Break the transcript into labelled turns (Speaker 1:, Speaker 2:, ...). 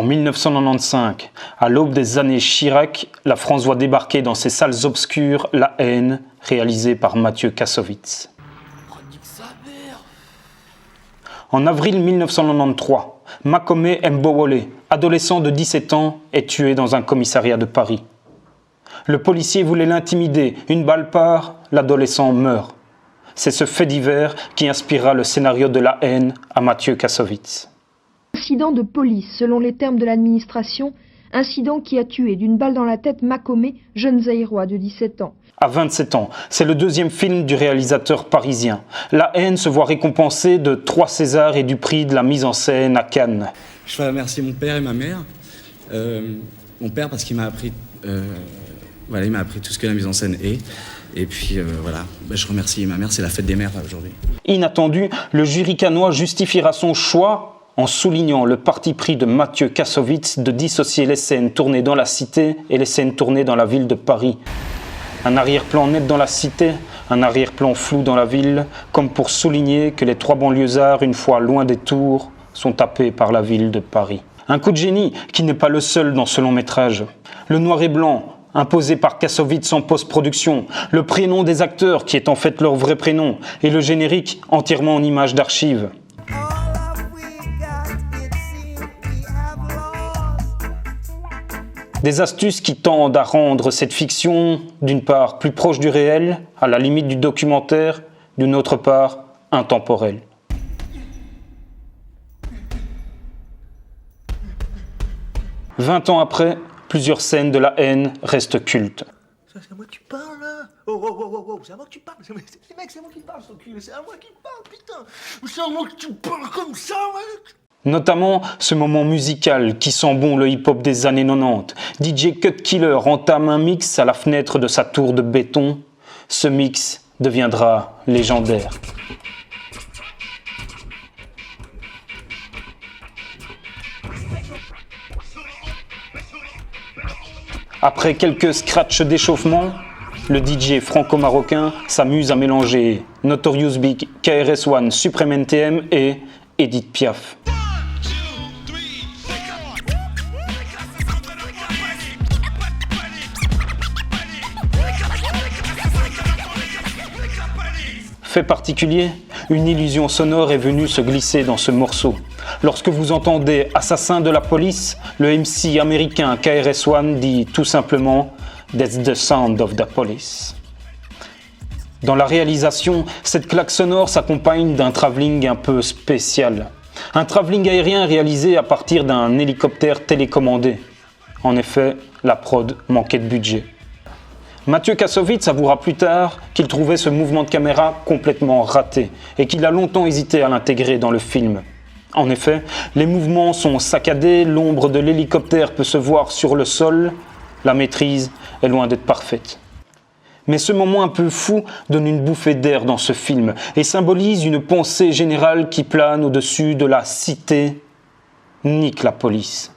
Speaker 1: 1995, à l'aube des années Chirac, la France voit débarquer dans ses salles obscures La haine, réalisée par Mathieu Kassovitz. En avril 1993, Makome Mbowole, adolescent de 17 ans, est tué dans un commissariat de Paris. Le policier voulait l'intimider, une balle part, l'adolescent meurt. C'est ce fait divers qui inspirera le scénario de La haine à Mathieu Kassovitz.
Speaker 2: Incident de police, selon les termes de l'administration, incident qui a tué d'une balle dans la tête Makome, jeune Zaïrois de 17 ans.
Speaker 1: À 27 ans, c'est le deuxième film du réalisateur parisien. La haine se voit récompensée de 3 Césars et du prix de la mise en scène à Cannes.
Speaker 3: Je veux remercier mon père et ma mère. Mon père parce qu'il m'a appris, il m'a appris tout ce que la mise en scène est. Et puis je remercie ma mère, c'est la fête des mères aujourd'hui.
Speaker 1: Inattendu, le jury cannois justifiera son choix en soulignant le parti pris de Mathieu Kassovitz de dissocier les scènes tournées dans la cité et les scènes tournées dans la ville de Paris. Un arrière-plan net dans la cité, un arrière-plan flou dans la ville, comme pour souligner que les 3 banlieusards, une fois loin des tours, sont tapés par la ville de Paris. Un coup de génie qui n'est pas le seul dans ce long métrage. Le noir et blanc, imposé par Kassovitz en post-production, le prénom des acteurs qui est en fait leur vrai prénom, et le générique entièrement en images d'archives. Des astuces qui tendent à rendre cette fiction, d'une part, plus proche du réel, à la limite du documentaire, d'une autre part, intemporelle. « 20 ans après, plusieurs scènes de La haine restent cultes.
Speaker 4: C'est à moi que tu parles, là. Oh, c'est à moi que tu parles. Les mecs, c'est à moi qui parle, son cul. C'est à moi qui parle, putain. C'est à moi que tu parles comme ça, mec.
Speaker 1: Notamment ce moment musical qui sent bon le hip-hop des années 90. DJ Cut Killer entame un mix à la fenêtre de sa tour de béton. Ce mix deviendra légendaire. Après quelques scratchs d'échauffement, le DJ franco-marocain s'amuse à mélanger Notorious Big, KRS-One, Supreme NTM et Edith Piaf. Fait particulier, une illusion sonore est venue se glisser dans ce morceau. Lorsque vous entendez Assassin de la police, le MC américain KRS-One dit tout simplement « That's the sound of the police ». Dans la réalisation, cette claque sonore s'accompagne d'un travelling un peu spécial. Un travelling aérien réalisé à partir d'un hélicoptère télécommandé. En effet, la prod manquait de budget. Mathieu Kassovitz avouera plus tard qu'il trouvait ce mouvement de caméra complètement raté et qu'il a longtemps hésité à l'intégrer dans le film. En effet, les mouvements sont saccadés, l'ombre de l'hélicoptère peut se voir sur le sol, la maîtrise est loin d'être parfaite. Mais ce moment un peu fou donne une bouffée d'air dans ce film et symbolise une pensée générale qui plane au-dessus de la cité. Nique la police.